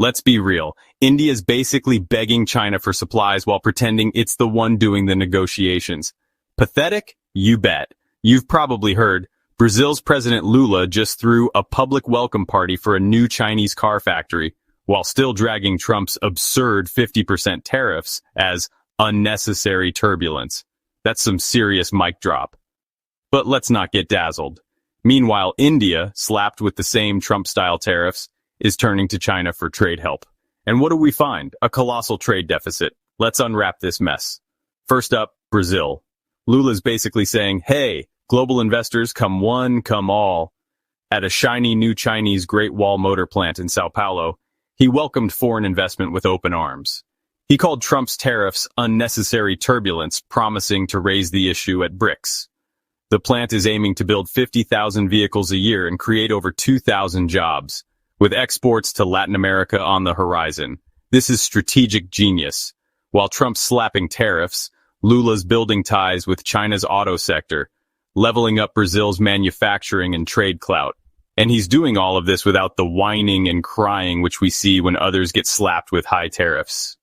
Let's be real. India's basically begging China for supplies while pretending it's the one doing the negotiations. Pathetic? You bet. You've probably heard, Brazil's President Lula just threw a public welcome party for a new Chinese car factory, while still dragging Trump's absurd 50% tariffs as unnecessary turbulence. That's some serious mic drop. But let's not get dazzled. Meanwhile, India, slapped with the same Trump-style tariffs, is turning to China for trade help. And what do we find? A colossal trade deficit. Let's unwrap this mess. First up, Brazil. Lula's basically saying, hey, global investors, come one, come all. At a shiny new Chinese Great Wall Motor plant in Sao Paulo, he welcomed foreign investment with open arms. He called Trump's tariffs unnecessary turbulence, promising to raise the issue at BRICS. The plant is aiming to build 50,000 vehicles a year and create over 2,000 jobs, with exports to Latin America on the horizon. This is strategic genius. While Trump's slapping tariffs, Lula's building ties with China's auto sector, leveling up Brazil's manufacturing and trade clout. And he's doing all of this without the whining and crying which we see when others get slapped with high tariffs.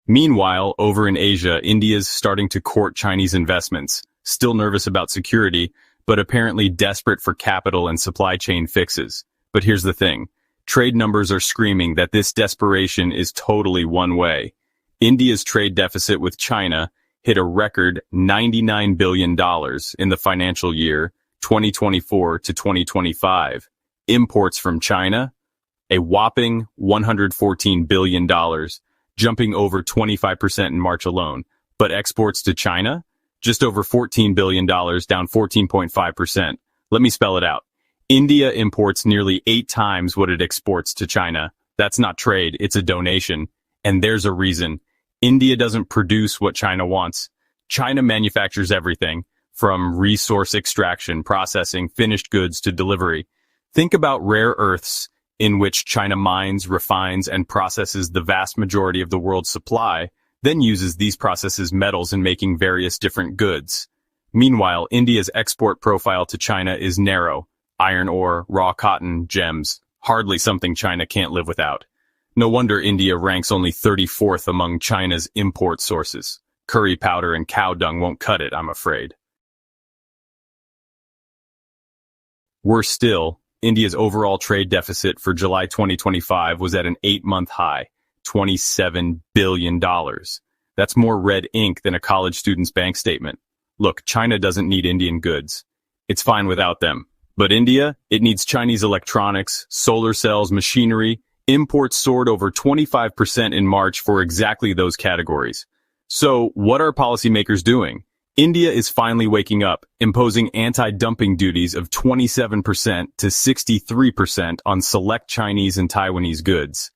Meanwhile, over in Asia, India's starting to court Chinese investments, still nervous about security, but apparently desperate for capital and supply chain fixes. But here's the thing. Trade numbers are screaming that this desperation is totally one way. India's trade deficit with China hit a record $99 billion in the financial year 2024 to 2025. Imports from China, a whopping $114 billion, jumping over 25% in March alone. But exports to China? Just over $14 billion, down 14.5%. Let me spell it out. India imports nearly 8 times what it exports to China. That's not trade, it's a donation. And there's a reason. India doesn't produce what China wants. China manufactures everything, from resource extraction, processing, finished goods to delivery. Think about rare earths, in which China mines, refines, and processes the vast majority of the world's supply, then uses these processes metals in making various different goods. Meanwhile, India's export profile to China is narrow. Iron ore, raw cotton, gems. Hardly something China can't live without. No wonder India ranks only 34th among China's import sources. Curry powder and cow dung won't cut it, I'm afraid. Worse still, India's overall trade deficit for July 2025 was at an 8-month high, $27 billion. That's more red ink than a college student's bank statement. Look, China doesn't need Indian goods. It's fine without them. But India, it needs Chinese electronics, solar cells, machinery. Imports soared over 25% in March for exactly those categories. So, what are policymakers doing? India is finally waking up, imposing anti-dumping duties of 27% to 63% on select Chinese and Taiwanese goods.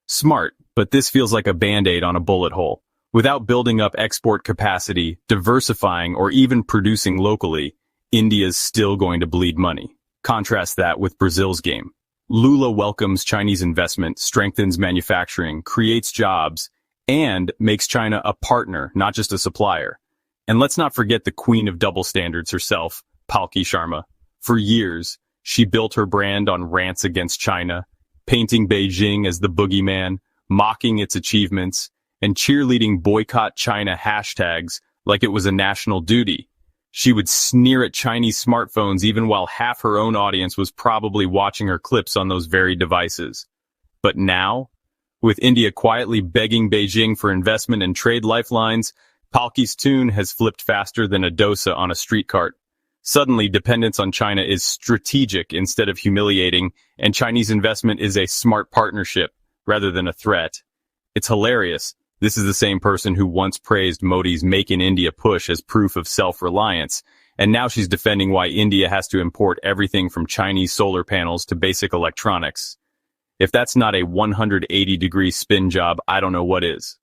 Smart, but this feels like a band-aid on a bullet hole. Without building up export capacity, diversifying, or even producing locally, India's still going to bleed money. Contrast that with Brazil's game. Lula welcomes Chinese investment, strengthens manufacturing, creates jobs, and makes China a partner, not just a supplier. And let's not forget the queen of double standards herself, Palki Sharma. For years, she built her brand on rants against China, painting Beijing as the boogeyman, mocking its achievements, and cheerleading boycott China hashtags like it was a national duty. She would sneer at Chinese smartphones even while half her own audience was probably watching her clips on those very devices. But now, with India quietly begging Beijing for investment and trade lifelines, Palki's tune has flipped faster than a dosa on a street cart. Suddenly, dependence on China is strategic instead of humiliating, and Chinese investment is a smart partnership rather than a threat. It's hilarious. This is the same person who once praised Modi's Make in India push as proof of self-reliance, and now she's defending why India has to import everything from Chinese solar panels to basic electronics. If that's not a 180-degree spin job, I don't know what is.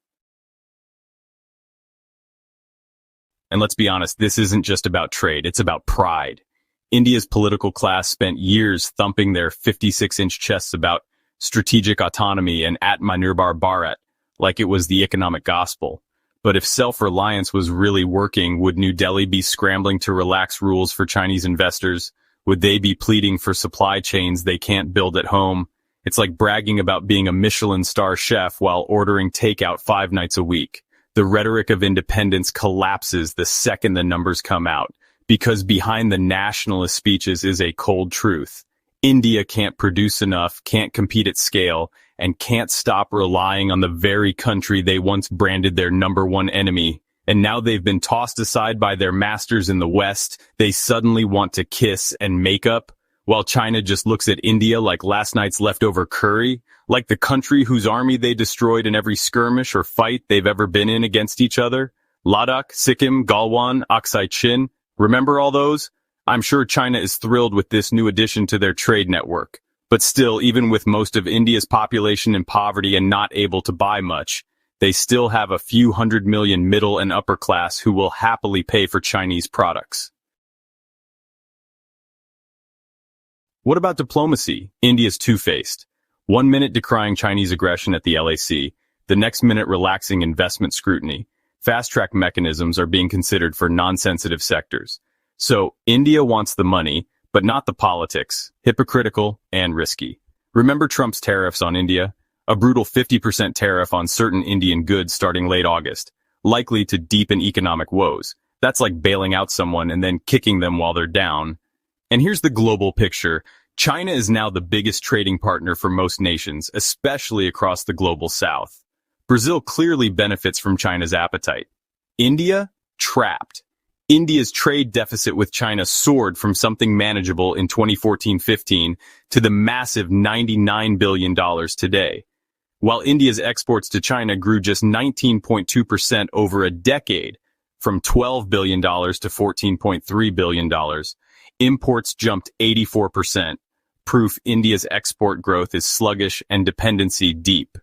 And let's be honest, this isn't just about trade, it's about pride. India's political class spent years thumping their 56-inch chests about strategic autonomy and Atmanirbhar Bharat, like it was the economic gospel. But if self-reliance was really working, would New Delhi be scrambling to relax rules for Chinese investors, Would they be pleading for supply chains they can't build at home? It's like bragging about being a Michelin star chef while ordering takeout 5 nights a week. The rhetoric of independence collapses the second the numbers come out, because behind the nationalist speeches is a cold truth. India can't produce enough, can't compete at scale, and can't stop relying on the very country they once branded their #1 enemy. And now they've been tossed aside by their masters in the West, they suddenly want to kiss and make up, while China just looks at India like last night's leftover curry, like the country whose army they destroyed in every skirmish or fight they've ever been in against each other. Ladakh, Sikkim, Galwan, Aksai Chin, remember all those? I'm sure China is thrilled with this new addition to their trade network. But still, even with most of India's population in poverty and not able to buy much, they still have a few 100 million middle and upper class who will happily pay for Chinese products. What about diplomacy? India's two-faced. 1 minute decrying Chinese aggression at the LAC, the next minute relaxing investment scrutiny. Fast-track mechanisms are being considered for non-sensitive sectors. So, India wants the money, but not the politics. Hypocritical and risky. Remember Trump's tariffs on India? A brutal 50% tariff on certain Indian goods starting late August, likely to deepen economic woes. That's like bailing out someone and then kicking them while they're down. And here's the global picture. China is now the biggest trading partner for most nations, especially across the global south. Brazil clearly benefits from China's appetite. India? Trapped. India's trade deficit with China soared from something manageable in 2014-15 to the massive $99 billion today. While India's exports to China grew just 19.2% over a decade, from $12 billion to $14.3 billion, imports jumped 84%, proof India's export growth is sluggish and dependency deep.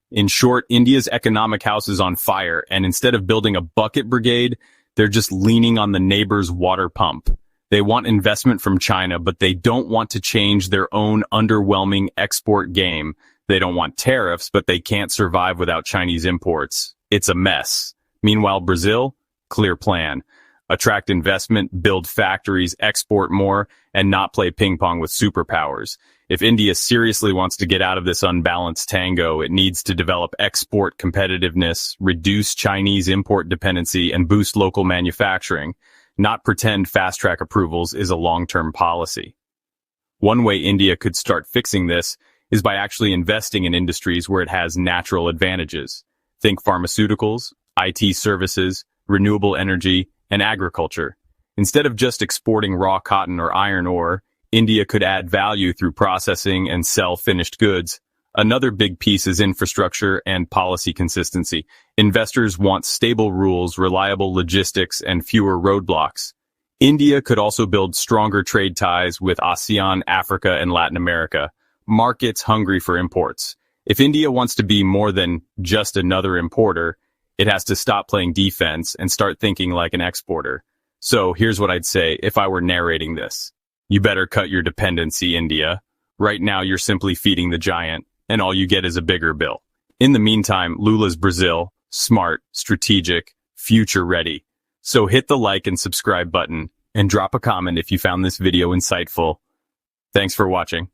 In short, India's economic house is on fire, and instead of building a bucket brigade, they're just leaning on the neighbor's water pump. They want investment from China, but they don't want to change their own underwhelming export game. They don't want tariffs, but they can't survive without Chinese imports. It's a mess. Meanwhile, Brazil? Clear plan. Attract investment, build factories, export more, and not play ping pong with superpowers. If India seriously wants to get out of this unbalanced tango, it needs to develop export competitiveness, reduce Chinese import dependency, and boost local manufacturing. Not pretend fast-track approvals is a long-term policy. One way India could start fixing this is by actually investing in industries where it has natural advantages. Think pharmaceuticals, IT services, renewable energy, and agriculture. Instead of just exporting raw cotton or iron ore, India could add value through processing and sell finished goods. Another big piece is infrastructure and policy consistency. Investors want stable rules, reliable logistics, and fewer roadblocks. India could also build stronger trade ties with ASEAN, Africa, and Latin America, markets hungry for imports. If India wants to be more than just another importer, it has to stop playing defense and start thinking like an exporter. So here's what I'd say if I were narrating this. You better cut your dependency, India. Right now you're simply feeding the giant, and all you get is a bigger bill. In the meantime, Lula's Brazil, smart, strategic, future-ready. So hit the like and subscribe button, and drop a comment if you found this video insightful. Thanks for watching.